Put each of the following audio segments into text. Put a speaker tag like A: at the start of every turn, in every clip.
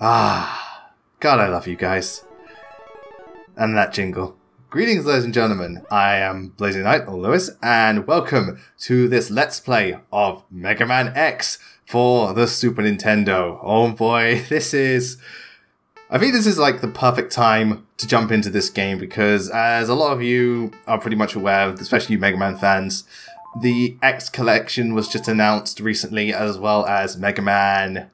A: Ah, God, I love you guys. And that jingle. Greetings, ladies and gentlemen. I am Blazing Knight, or Lewis, and welcome to this Let's Play of Mega Man X for the Super Nintendo. Oh boy, I think this is like the perfect time to jump into this game because, as a lot of you are pretty much aware, especially you Mega Man fans, the X collection was just announced recently, as well as Mega Man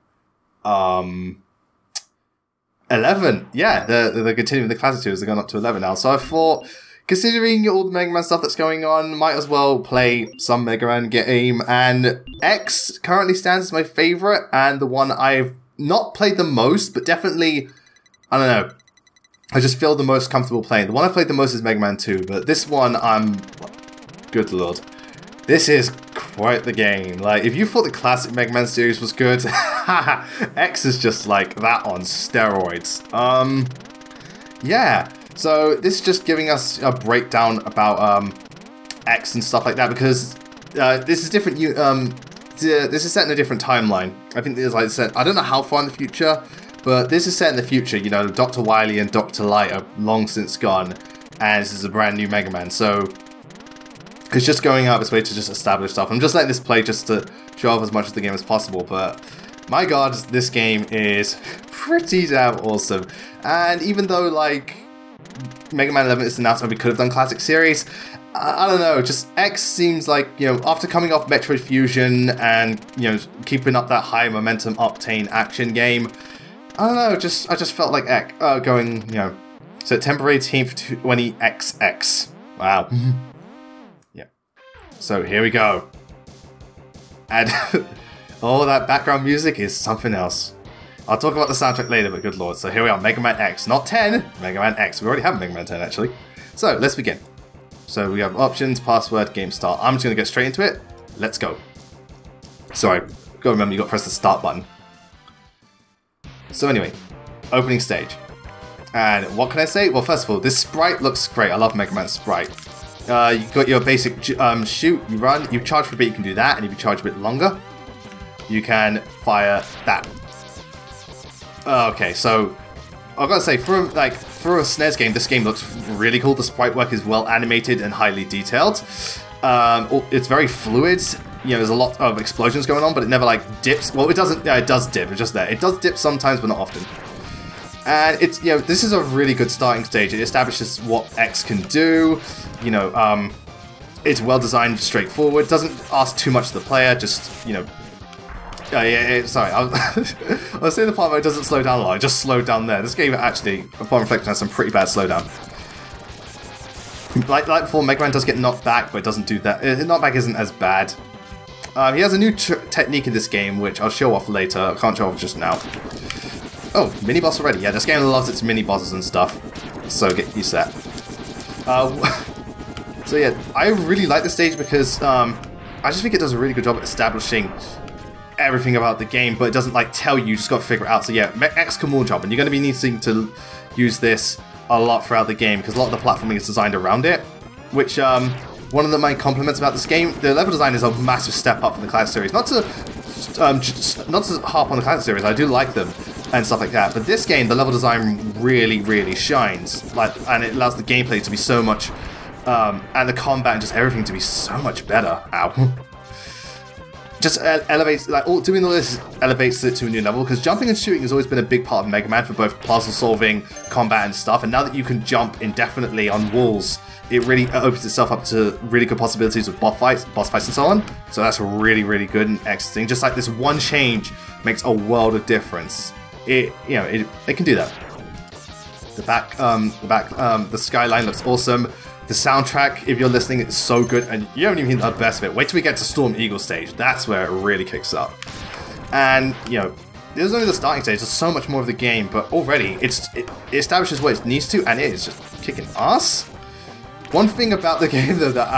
A: 11. Yeah, they're continuing the classic series. They're going up to 11 now. So I thought, considering all the Mega Man stuff that's going on, might as well play some Mega Man game. And X currently stands as my favorite and the one I've not played the most, but definitely, I don't know, I just feel the most comfortable playing. The one I played the most is Mega Man 2, but this one, good lord. This is quite the game. Like, if you thought the classic Mega Man series was good, X is just like that on steroids. Yeah. So this is just giving us a breakdown about X and stuff like that because this is different. This is set in a different timeline. I think there's like set. I don't know how far in the future, but this is set in the future. You know, Dr. Wily and Dr. Light are long since gone, and this is a brand new Mega Man. So it's just going out of its way to just establish stuff. I'm just letting this play just to show off as much of the game as possible, but my god, this game is pretty damn awesome. And even though, like, Mega Man 11 is announced and we could have done classic series, I don't know, just X seems like, you know, after coming off Metroid Fusion and, you know, keeping up that high momentum octane action game, I don't know, I just felt like X, going, you know, September 18th, 20XX. Wow. So here we go. And oh, that background music is something else. I'll talk about the soundtrack later, but good lord. So here we are, Mega Man X. Not 10, Mega Man X. We already have Mega Man 10, actually. So let's begin. So we have options, password, game start. I'm just going to get straight into it. Let's go. Sorry, gotta remember you got to press the start button. So anyway, opening stage. And what can I say? Well, first of all, this sprite looks great. I love Mega Man's sprite. You got your basic shoot, you run, you charge for a bit, you can do that, and if you charge a bit longer, you can fire that. Okay, so I've got to say, for a SNES game, this game looks really cool. The sprite work is well animated and highly detailed. It's very fluid. You know, there's a lot of explosions going on, but it never like dips. Well, it doesn't. Yeah, it does dip. It's just there. It does dip sometimes, but not often. And it's, you know, this is a really good starting stage. It establishes what X can do. You know, it's well designed, straightforward. Doesn't ask too much of the player. Just, you know, sorry, I was saying the part where it doesn't slow down a lot. It just slowed down there. This game actually, upon reflection, has some pretty bad slowdown. Like before, Mega Man does get knocked back, but it doesn't do that. Knockback isn't as bad. He has a new technique in this game, which I'll show off later. I can't show off just now. Oh, mini boss already. Yeah, this game loves its mini bosses and stuff. So get used to that. So yeah, I really like this stage because I just think it does a really good job at establishing everything about the game, but it doesn't like tell you, just got to figure it out. So yeah, X can wall jump, and you're going to be needing to use this a lot throughout the game because a lot of the platforming is designed around it. Which one of the main compliments about this game, the level design is a massive step up from the classic series. Not to harp on the classic series, I do like them and stuff like that, but this game, the level design really, really shines. And it allows the gameplay to be so much, and the combat and just everything to be so much better. Ow. Just elevates, like, doing all this elevates it to a new level, because jumping and shooting has always been a big part of Mega Man for both puzzle solving, combat and stuff, and now that you can jump indefinitely on walls, it really opens itself up to really good possibilities with boss fights and so on. So that's really, really good and excellent. Just like this one change makes a world of difference. It can do that. The skyline looks awesome. The soundtrack, if you're listening, it's so good, and you haven't even seen the best of it. Wait till we get to Storm Eagle stage. That's where it really kicks up. And, you know, this is only the starting stage. There's so much more of the game, but already it establishes what it needs to, and it is just kicking ass. One thing about the game, though, that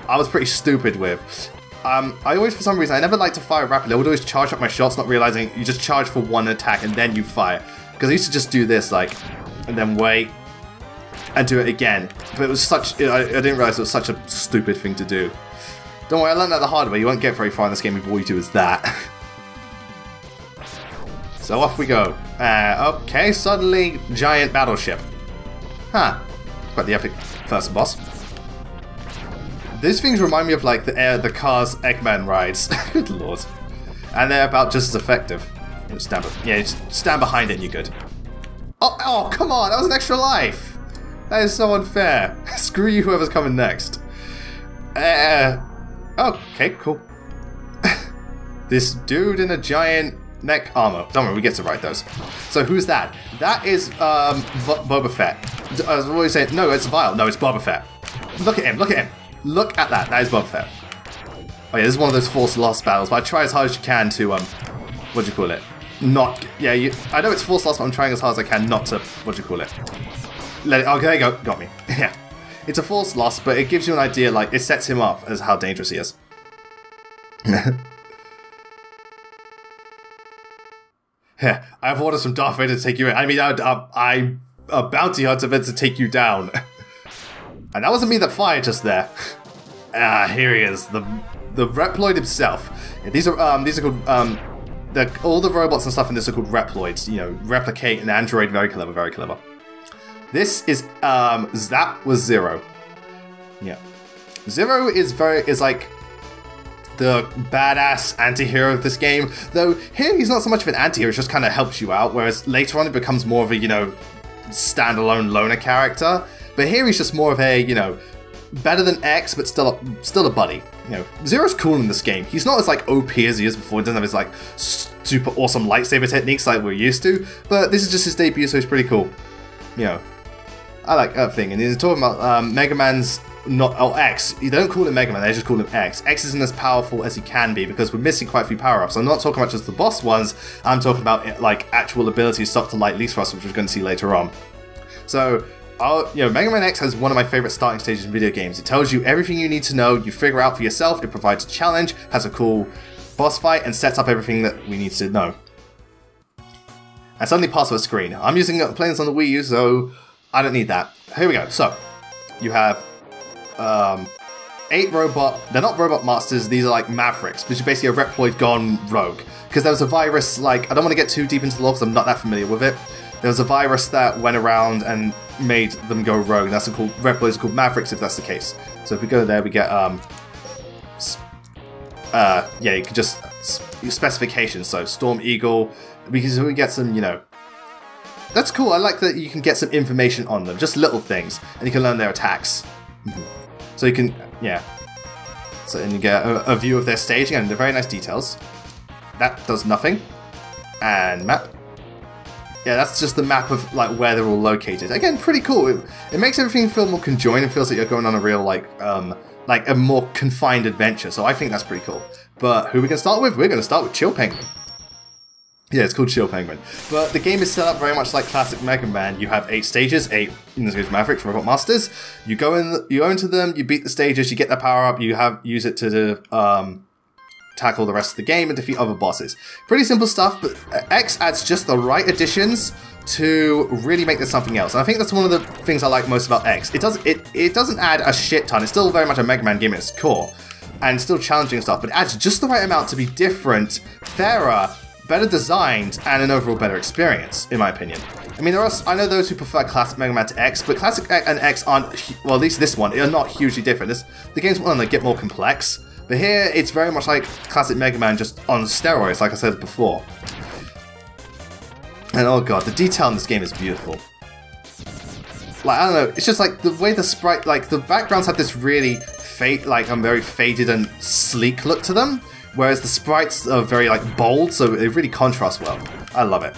A: I was pretty stupid with. I always, for some reason, I never like to fire rapidly. I would always charge up my shots, not realizing you just charge for one attack and then you fire. Because I used to just do this, like, and then wait, and do it again. But it was such, I didn't realize it was such a stupid thing to do. Don't worry, I learned that the hard way. You won't get very far in this game if all you do is that. So off we go. Okay, suddenly giant battleship. Huh. Quite the epic first boss. These things remind me of like the Cars Eggman rides. Good lord. And they're about just as effective. Just stand behind it and you're good. Oh, come on, that was an extra life. That is so unfair. Screw you, whoever's coming next. Okay, cool. This dude in a giant neck armor. Don't worry, we get to write those. So who's that? That is Boba Fett. I was always saying, no, it's Vile. No, it's Boba Fett. Look at him, look at him. Look at that. That is Boba Fett. Oh yeah, this is one of those forced lost battles, but I try as hard as you can to, what do you call it? Not, yeah, I know it's forced lost, but I'm trying as hard as I can not to, what do you call it? Let it, oh, there you go, got me. Yeah. It's a forced loss, but it gives you an idea, like, it sets him up as how dangerous he is. Yeah, I've ordered some Darth Vader to take you in. I mean, I'm a bounty hunter meant to take you down. And that wasn't me that fired just there. Here he is, the Reploid himself. Yeah, these are called, all the robots and stuff in this are called Reploids. You know, replicate an android, very clever, very clever. This is, that was Zero. Yeah. Zero is like the badass anti-hero of this game, though here he's not so much of an anti-hero, it just kind of helps you out, whereas later on it becomes more of a, you know, standalone loner character. But here he's just more of a, you know, better than X, but still a buddy. You know, Zero's cool in this game. He's not as like OP as he is before. He doesn't have his like super awesome lightsaber techniques like we're used to. But this is just his debut, so he's pretty cool. You know, I like that thing. And he's talking about Mega Man's X. You don't call him Mega Man, they just call him X. X isn't as powerful as he can be because we're missing quite a few power-ups. I'm not talking about just the boss ones. I'm talking about like actual abilities stuck to light least for us, which we're going to see later on. So. You know, Mega Man X has one of my favorite starting stages in video games. It tells you everything you need to know, you figure out for yourself, it provides a challenge, has a cool boss fight, and sets up everything that we need to know. And suddenly password screen. I'm playing this on the Wii U, so I don't need that. Here we go. So, you have 8 robot, they're not robot masters, these are like Mavericks, which is basically a Reploid gone rogue. Because there was a virus, like, I don't want to get too deep into the lore because I'm not that familiar with it. There was a virus that went around and made them go rogue. That's called Reploids are called Mavericks if that's the case. So if we go there, we get yeah, you can just specifications. So Storm Eagle, because we get some, you know, that's cool. I like that you can get some information on them, just little things, and you can learn their attacks. So you can, yeah. So and you get a view of their staging and the very nice details. That does nothing. And map. Yeah, that's just the map of like where they're all located. Again, pretty cool. It makes everything feel more conjoined and feels like you're going on a real like a more confined adventure. So I think that's pretty cool. But who are we going to start with? We're going to start with Chill Penguin. Yeah, it's called Chill Penguin. But the game is set up very much like classic Mega Man. You have 8 stages, 8 in this case Mavericks, Robot Masters. You go into them, you beat the stages, you get the power up, you use it to tackle the rest of the game and defeat other bosses. Pretty simple stuff, but X adds just the right additions to really make this something else. And I think that's one of the things I like most about X. It doesn't add a shit ton. It's still very much a Mega Man game at its core, and still challenging stuff, but it adds just the right amount to be different, fairer, better designed, and an overall better experience, in my opinion. I mean, I know those who prefer classic Mega Man to X, but classic and X aren't, well, at least this one, are not hugely different. The games want to get more complex. But here, it's very much like classic Mega Man, just on steroids, like I said before. And oh god, the detail in this game is beautiful. Like, I don't know, it's just like the way the sprite, like the backgrounds have this really very faded and sleek look to them, whereas the sprites are very like bold, so it really contrasts well. I love it.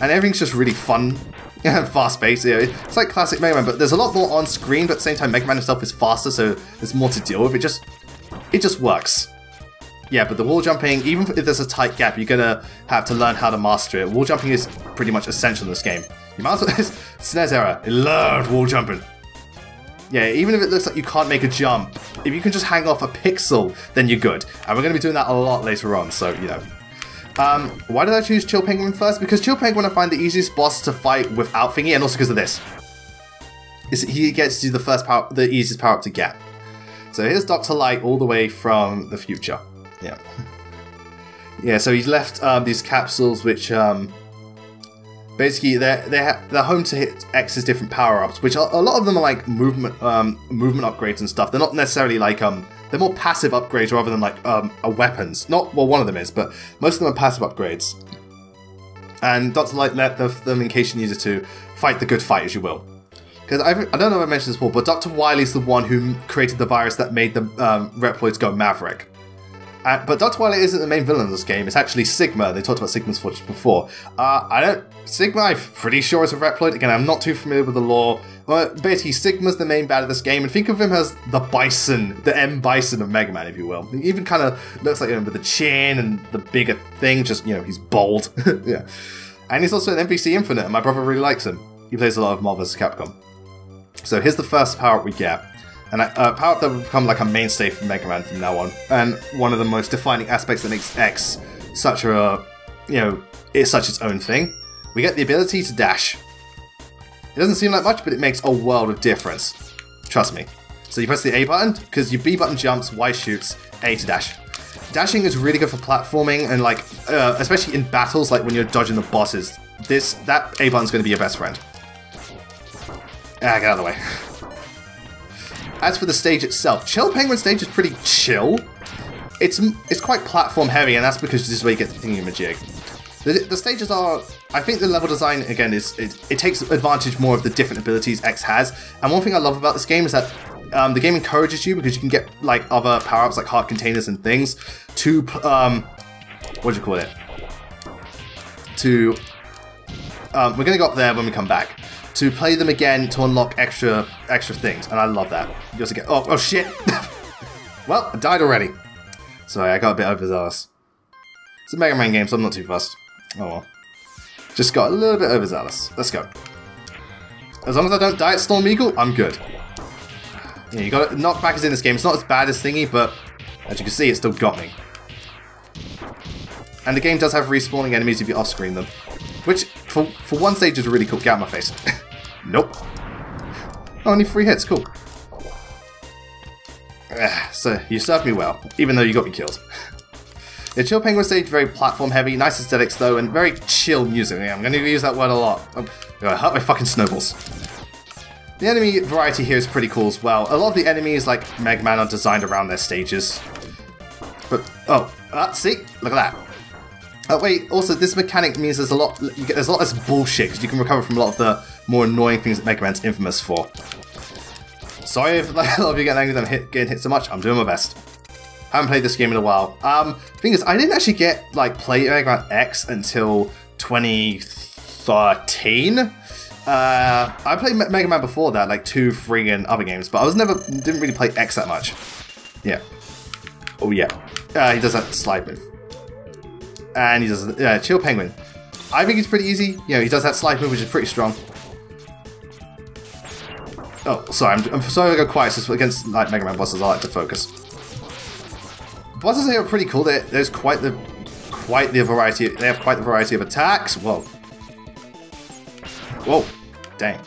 A: And everything's just really fun and fast-paced. You know, it's like classic Mega Man, but there's a lot more on screen, but at the same time Mega Man himself is faster, so there's more to deal with. It just works. Yeah, but the wall jumping, even if there's a tight gap, you're gonna have to learn how to master it. Wall jumping is pretty much essential in this game. You might as well... SNES era, I loved wall jumping. Yeah, even if it looks like you can't make a jump, if you can just hang off a pixel, then you're good. And we're gonna be doing that a lot later on, so, you know. Why did I choose Chill Penguin first? Because Chill Penguin I find the easiest boss to fight without thingy, and also because of this. He gets you the easiest power-up to get. So here's Dr. Light all the way from the future. Yeah. Yeah, so he's left these capsules which Basically, they're home to hit X's different power-ups, which a lot of them are like movement upgrades and stuff. They're not necessarily like they're more passive upgrades rather than like weapons. Not well, one of them is, but most of them are passive upgrades. And Dr. Light let them in case you needed to fight the good fight, as you will. Because I don't know if I mentioned this before, but Dr. Wily's the one who created the virus that made the Reploids go Maverick. But Dr. Wily isn't the main villain of this game. It's actually Sigma. They talked about Sigma's footage before. Sigma, I'm pretty sure is a Reploid. Again, I'm not too familiar with the lore. But basically, Sigma's the main bad of this game. And think of him as the Bison, the M Bison of Mega Man, if you will. He even kind of looks like him with the chin and the bigger thing. Just, he's bald. Yeah. And he's also an NPC Infinite, and my brother really likes him. He plays a lot of Marvel vs. Capcom. So here's the first power-up we get. And a power-up that will become like a mainstay for Mega Man from now on. And one of the most defining aspects that makes X such a, it's such its own thing. We get the ability to dash. It doesn't seem like much, but it makes a world of difference. Trust me. So you press the A button, because your B button jumps, Y shoots, A to dash. Dashing is really good for platforming, and like, especially in battles, like when you're dodging the bosses. That A button's going to be your best friend. Get out of the way. As for the stage itself, Chill Penguin stage is pretty chill. It's quite platform heavy, and that's because this is where you get the thingamajig. The stages are, I think the level design, again, it takes advantage more of the different abilities X has. And one thing I love about this game is that the game encourages you, because you can get like other power-ups like heart containers and things, to, what do you call it? We're going to go up there when we come back. To play them again to unlock extra things, and I love that. You also get oh shit! Well, I died already. Sorry, I got a bit overzealous. It's a Mega Man game, so I'm not too fussed. Oh well. Just got a little bit overzealous. Let's go. As long as I don't die at Storm Eagle, I'm good. Yeah, you got knockback is in this game. It's not as bad as Thingy, but as you can see, it still got me. And the game does have respawning enemies if you off-screen them, which for one stage is really cool. Get out of my face. Nope. Oh, only 3 hits, cool. So, you served me well, even though you got me killed. The Chill Penguin stage, very platform heavy, nice aesthetics though, and very chill music. Yeah, I'm going to use that word a lot. I'm going to hurt my fucking snowballs. The enemy variety here is pretty cool as well. A lot of the enemies, like Mega Man, are designed around their stages. But, see? Look at that. Wait, also, this mechanic means there's a lot less bullshit, because you can recover from a lot of the more annoying things that Mega Man's infamous for. Sorry if like, a lot of you get angry that I'm getting hit so much, I'm doing my best. I haven't played this game in a while. Thing is, I didn't actually play Mega Man X until 2013. I played Mega Man before that, like 2, 3, and other games, but I didn't really play X that much. Yeah. Oh yeah. He does that slide move. And he does Chill Penguin. I think it's pretty easy. He does that slide move, which is pretty strong. Oh, sorry, I'm sorry I go quiet. Just against like Mega Man bosses, I like to focus. Bosses here are pretty cool. There's quite the variety. They have quite the variety of attacks. Whoa, whoa, dang.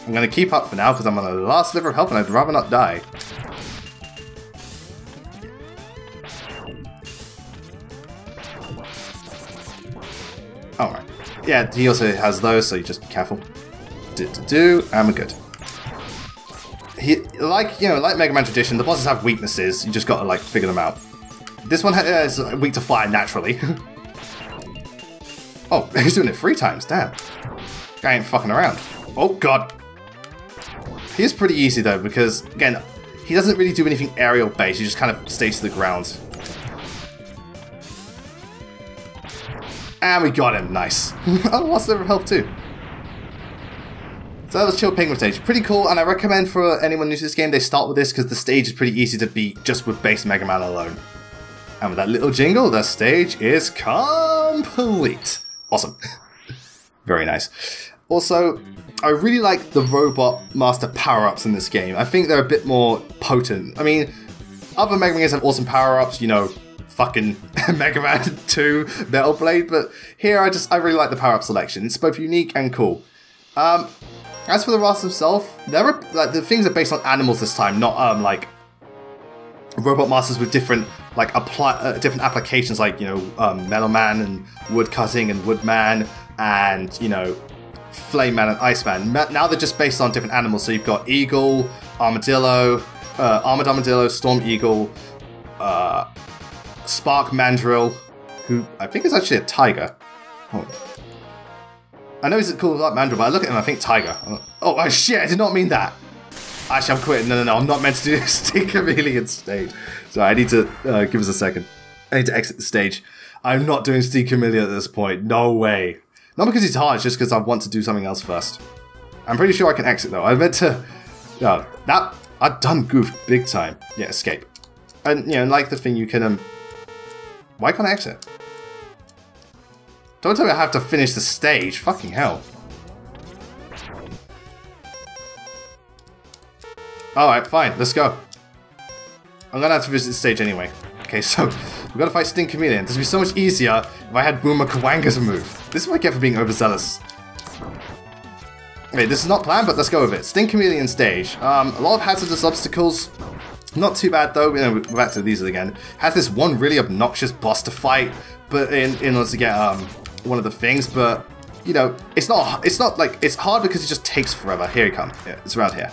A: I'm gonna keep up for now because I'm on the last sliver of health and I'd rather not die. Alright. Yeah, he also has those, so you just be careful. And we're good. Like Mega Man tradition, the bosses have weaknesses. You just gotta like figure them out. This one is weak to fire naturally. Oh, he's doing it 3 times. Damn. Guy ain't fucking around. Oh god. He is pretty easy though, because again, he doesn't really do anything aerial based. He just kind of stays to the ground. And we got him. Nice. Oh, lost a bit of health too. So that was Chill Penguin stage. Pretty cool, and I recommend for anyone new to this game, they start with this because the stage is pretty easy to beat just with base Mega Man alone. And with that little jingle, the stage is complete. Awesome. Very nice. Also, I really like the Robot Master power-ups in this game. I think they're a bit more potent. I mean, other Mega Man games have awesome power-ups, fucking Mega Man 2 Metal Blade, but here I really like the power-up selection. It's both unique and cool. As for the Rasta himself, the things are based on animals this time, not like Robot Masters with different different applications, like Metal Man and Wood Cutting and Woodman. and, you know, Flame Man and Iceman. Now they're just based on different animals. So you've got Eagle, Armadillo, Armored Armadillo, Storm Eagle, Spark Mandrill, who I think is actually a tiger. Oh. I know he's called like Mandrill, but I look at him and I think tiger. Oh shit, I did not mean that. Actually, I'm quitting. No, I'm not meant to do this Stink Chameleon stage. So I need to give us a second. I need to exit the stage. I'm not doing Stink Chameleon at this point. No way. Not because it's hard, it's just because I want to do something else first. I'm pretty sure I can exit though. I meant to... I've done goofed big time. Yeah, escape. And, you know, like the thing you can... Why can't I exit? Don't tell me I have to finish the stage. Fucking hell. Alright, fine. Let's go. I'm gonna have to visit the stage anyway. Okay, so... We've got to fight Stink Chameleon. This would be so much easier if I had Boomer Kawanga's move. This is what I get for being overzealous. Okay, this is not planned, but let's go with it. Stink Chameleon stage. A lot of hazardous obstacles. Not too bad though. You know, we're back to these again. Has this one really obnoxious boss to fight, but in order to get one of the things. But you know, it's not like it's hard because it just takes forever. Here he comes. Yeah, it's around here.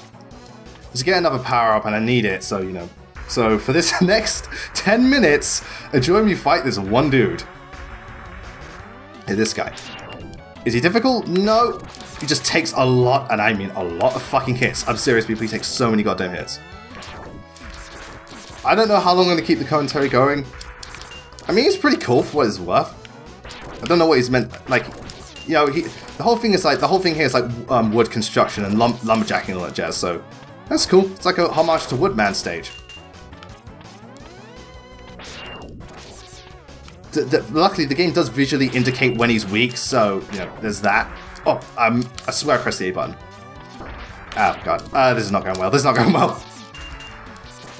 A: Let's get another power up, and I need it. So you know. So for this next 10 minutes, join me fight this one dude. Hey, this guy. Is he difficult? No. He just takes a lot, and I mean a lot of fucking hits. I'm serious, people. He takes so many goddamn hits. I don't know how long I'm going to keep the commentary going. I mean, it's pretty cool for what it's worth. I don't know what he's meant. Like, you know, the whole thing here is like wood construction and lumberjacking and all that jazz. So that's cool. It's like a homage to Woodman stage. Luckily, the game does visually indicate when he's weak, so, you know, there's that. Oh, I swear I pressed the A button. Oh, God. This is not going well. This is not going well.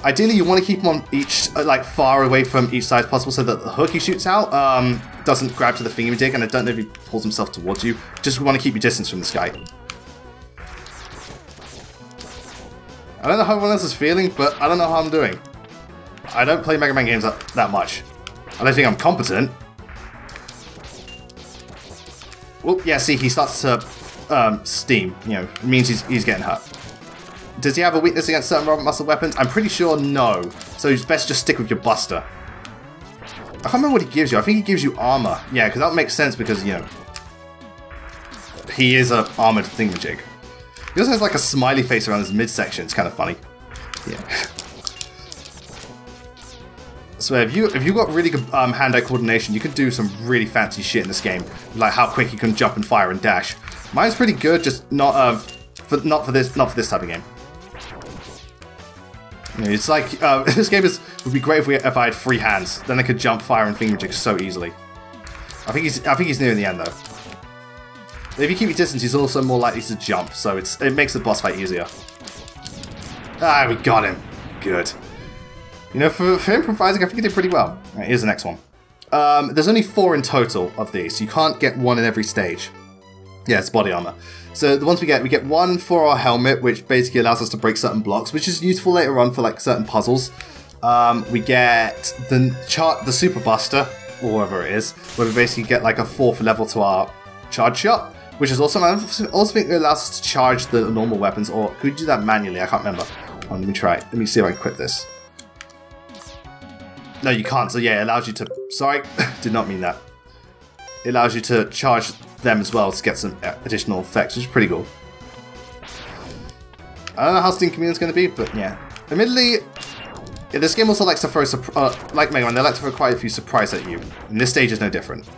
A: Ideally, you want to keep him on each, like, far away from each side as possible so that the hook he shoots out doesn't grab to the thingamajig, and I don't know if he pulls himself towards you. Just want to keep your distance from this guy. I don't know how everyone else is feeling, but I don't know how I'm doing. I don't play Mega Man games that much. I don't think I'm competent. Well, yeah, see, he starts to steam. You know, it means he's getting hurt. Does he have a weakness against certain robot muscle weapons? I'm pretty sure no. So it's best just stick with your Buster. I can't remember what he gives you. I think he gives you armor. Yeah, because that makes sense because, you know, he is an armored thingamajig. He also has like a smiley face around his midsection. It's kind of funny. Yeah. So if you got really good hand-eye coordination, you can do some really fancy shit in this game, like how quick you can jump and fire and dash. Mine's pretty good, just not for this type of game. You know, it's like this game would be great if I had free hands, then I could jump, fire, and thingamajig so easily. I think he's near the end though. If you keep your distance, he's also more likely to jump, so it makes the boss fight easier. Ah, we got him. Good. You know, for improvising, I think he did pretty well. Alright, here's the next one. There's only 4 in total of these, so you can't get one in every stage. Yeah, it's body armor. So the ones we get one for our helmet, which basically allows us to break certain blocks, which is useful later on for like certain puzzles. We get the Super Buster, or whatever it is, where we basically get like a 4th level to our charge shot, which is awesome. I also think it allows us to charge the normal weapons, or could we do that manually? I can't remember. Let me try it. Let me see if I can quit this. No, you can't. So yeah, it allows you to... Sorry, did not mean that. It allows you to charge them as well to get some additional effects, which is pretty cool. I don't know how Stink Chameleon's going to be, but yeah. Admittedly, yeah, this game also likes to throw... like Mega Man, they like to throw quite a few surprises at you. And this stage is no different.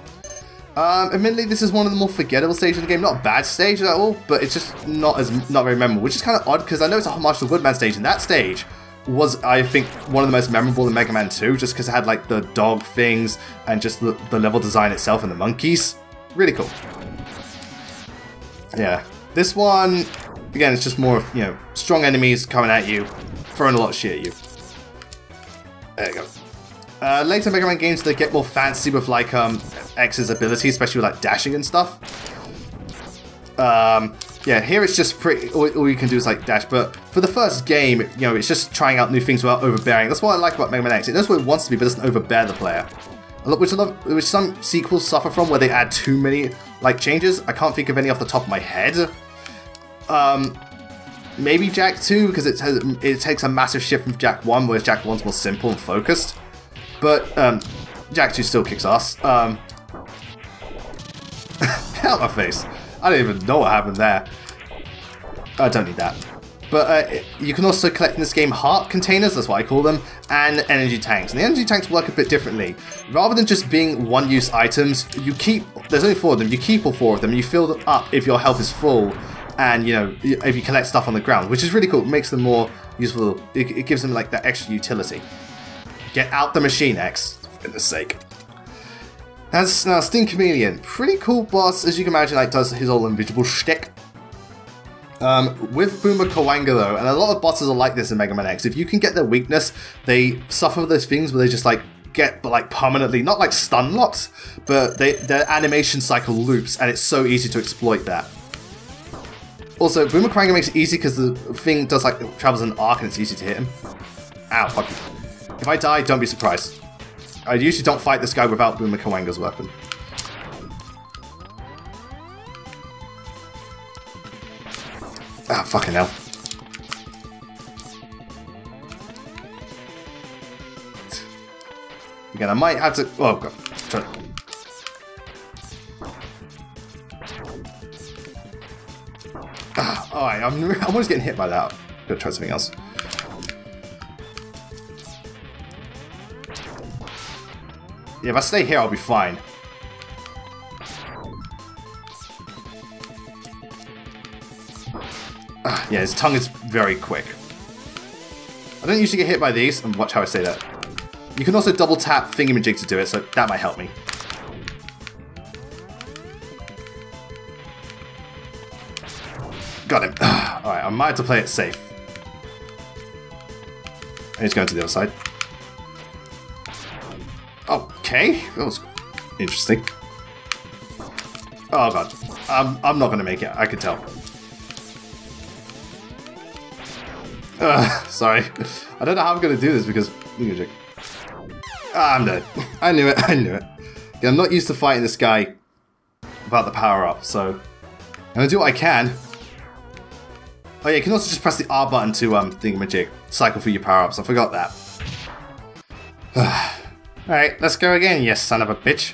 A: Admittedly, this is one of the more forgettable stages of the game. Not a bad stage at all, but it's just not very memorable, which is kind of odd, because I know it's a homage to the Woodman stage, and that stage was, I think, one of the most memorable in Mega Man 2, just because it had like the dog things and just the level design itself and the monkeys. Really cool. Yeah. This one, again, it's just more of, you know, strong enemies coming at you, throwing a lot of shit at you. There you go. Later Mega Man games, they get more fancy with like X's abilities, especially with like dashing and stuff. Yeah, here it's just pretty, all you can do is like dash, but for the first game, you know, it's just trying out new things without overbearing. That's what I like about Mega Man X. It knows what it wants to be, but it doesn't overbear the player. which some sequels suffer from, where they add too many like changes. I can't think of any off the top of my head. Maybe Jak 2, because it takes a massive shift from Jak 1, whereas Jak 1's more simple and focused. But Jak 2 still kicks ass. Get out my face. I don't even know what happened there. I don't need that. But you can also collect in this game heart containers, that's what I call them, and energy tanks. And the energy tanks work a bit differently. Rather than just being one-use items, you keep... There's only 4 of them. You keep all 4 of them, and you fill them up if your health is full, and, you know, if you collect stuff on the ground, which is really cool. It makes them more useful. It gives them, like, that extra utility. Get out the machine, X, for goodness sake. Now, Sting Chameleon. Pretty cool boss, as you can imagine, like, does his whole invisible shtick. With Boomer Kawanga though, and a lot of bosses are like this in Mega Man X, if you can get their weakness, they suffer those things where they just like get like permanently, not like stun locks, but their animation cycle loops, and it's so easy to exploit that. Also, Boomer Kawanga makes it easy because the thing does like travels in an arc and it's easy to hit him. Ow, fuck you. If I die, don't be surprised. I usually don't fight this guy without Boomer Kawanga's weapon. Ah, fucking hell. Again, I might have to... Oh, God. Alright, I'm always getting hit by that. Gotta try something else. Yeah, if I stay here, I'll be fine. Yeah, his tongue is very quick. I don't usually get hit by these, and watch how I say that. You can also double tap thingamajig to do it, so that might help me. Got him. Alright, I might have to play it safe. And he's going to the other side. Okay, that was interesting. Oh god, I'm not gonna make it, I could tell. Sorry. I don't know how I'm going to do this because... I'm dead. I knew it, I knew it. Yeah, I'm not used to fighting this guy without the power-up, so... I'm going to do what I can. Oh yeah, you can also just press the R button to thingamajig. Cycle through your power-ups, I forgot that. Alright, let's go again, you son of a bitch.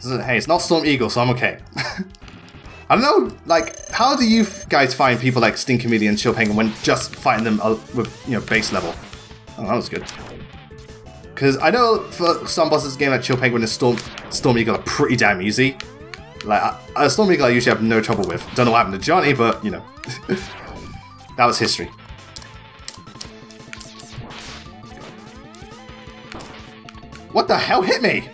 A: Hey, it's not Storm Eagle, so I'm okay. I don't know, like, how do you guys find people like Sting Chameleon and Chill Penguin when just fighting them with, you know, base level? Oh, that was good. Because I know for some bosses in the game like Chill Penguin and Storm Eagle are pretty damn easy. Like, Storm Eagle I usually have no trouble with. Don't know what happened to Johnny, but, you know. That was history. What the hell hit me?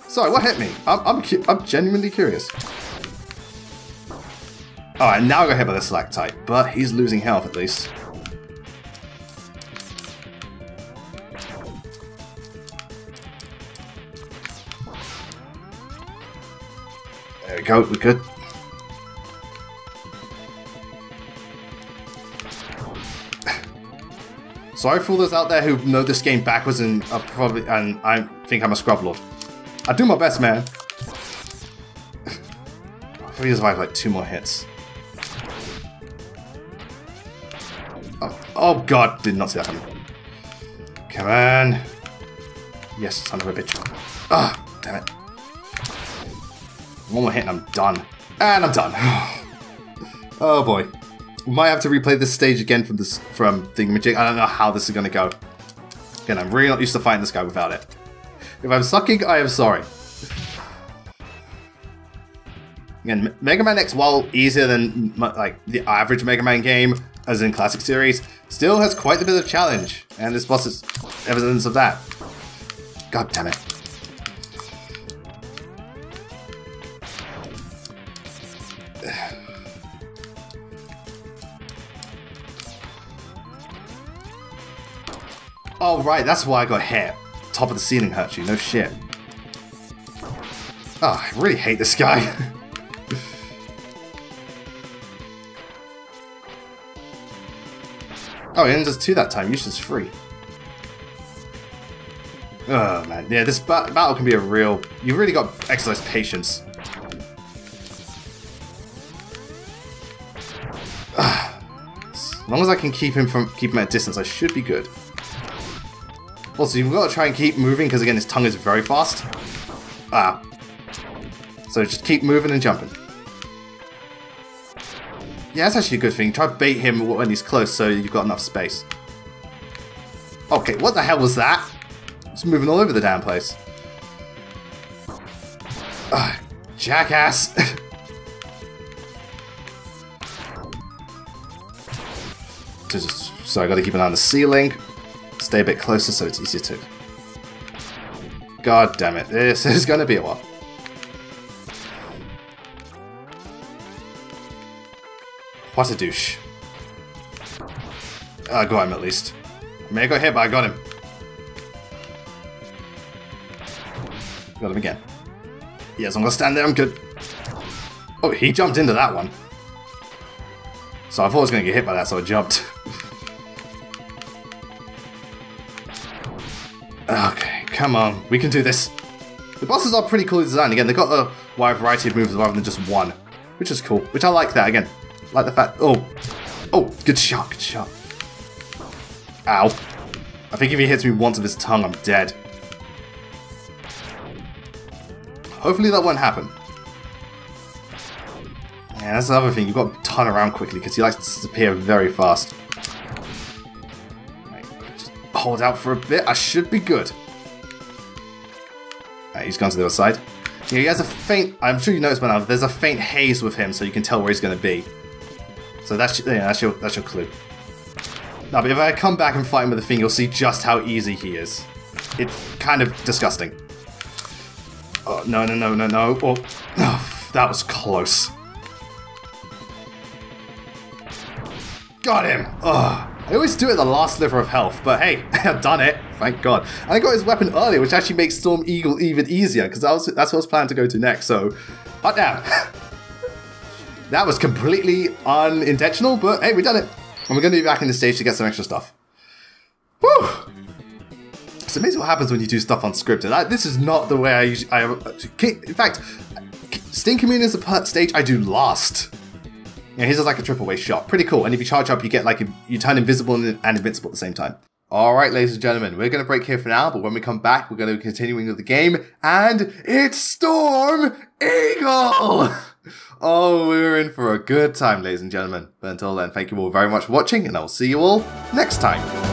A: Sorry, what hit me? I'm genuinely curious. Alright, now I got hit by the stalactite, but he's losing health at least. There we go, we're good. Sorry for all those out there who know this game backwards and I think I'm a scrub lord. I do my best, man. I think I have like 2 more hits. Oh god, did not see that coming. Come on. Yes, son of a bitch. Ah, damn it. 1 more hit and I'm done. And I'm done. Oh boy. We might have to replay this stage again from Thingamajig. I don't know how this is going to go. Again, I'm really not used to fighting this guy without it. If I'm sucking, I am sorry. Again, Mega Man X, while easier than like the average Mega Man game, as in Classic Series, still has quite a bit of challenge, and this boss is evidence of that. God damn it. Oh right, that's why I got hit. Top of the ceiling hurts you, no shit. Oh, I really hate this guy. Oh, he only does 2 that time, usually it's 3. Oh man, yeah, this battle can be a real... You've really got to exercise patience. As long as I can keep him at a distance, I should be good. Also, you've got to try and keep moving, because again, his tongue is very fast. So just keep moving and jumping. Yeah, that's actually a good thing. Try to bait him when he's close, so you've got enough space. Okay, what the hell was that? It's moving all over the damn place. Jackass! So I gotta keep an eye on the ceiling. Stay a bit closer so it's easier to... God damn it, this is gonna be a while. What a douche. I got him at least. I may have got hit, but I got him. Got him again. Yes, I'm gonna stand there, I'm good. Oh, he jumped into that one. So I thought I was gonna get hit by that, so I jumped. Okay, come on, we can do this. The bosses are pretty cool design. Again, they've got a wide variety of moves rather than just one, which is cool. Which I like that, again. Like the fact... Oh, good shot, good shot. Ow. I think if he hits me once with his tongue, I'm dead. Hopefully that won't happen. Yeah, that's the other thing. You've got to turn around quickly because he likes to disappear very fast. Right, just hold out for a bit. I should be good. Right, he's gone to the other side. Yeah, he has a faint... I'm sure you noticed by now, there's a faint haze with him so you can tell where he's going to be. So that's your clue. No, but if I come back and fight him with the thing, you'll see just how easy he is. It's kind of disgusting. Oh, no. Oh, that was close. Got him! Oh, I always do it at the last sliver of health, but hey, I've done it. Thank God. And I got his weapon earlier, which actually makes Storm Eagle even easier, because that's what I was planning to go to next, so... Hot damn! That was completely unintentional, but hey, we done it. And we're going to be back in the stage to get some extra stuff. Whew! It's amazing what happens when you do stuff unscripted. This is not the way I usually... in fact, Sting Chameleon is the stage I do last. Yeah, his is like a triple way shot. Pretty cool. And if you charge up, you get like... You turn invisible and invincible at the same time. Alright, ladies and gentlemen, we're going to break here for now, but when we come back, we're going to be continuing with the game, and it's Storm Eagle! Oh, we're in for a good time, ladies and gentlemen. But until then, thank you all very much for watching, and I'll see you all next time.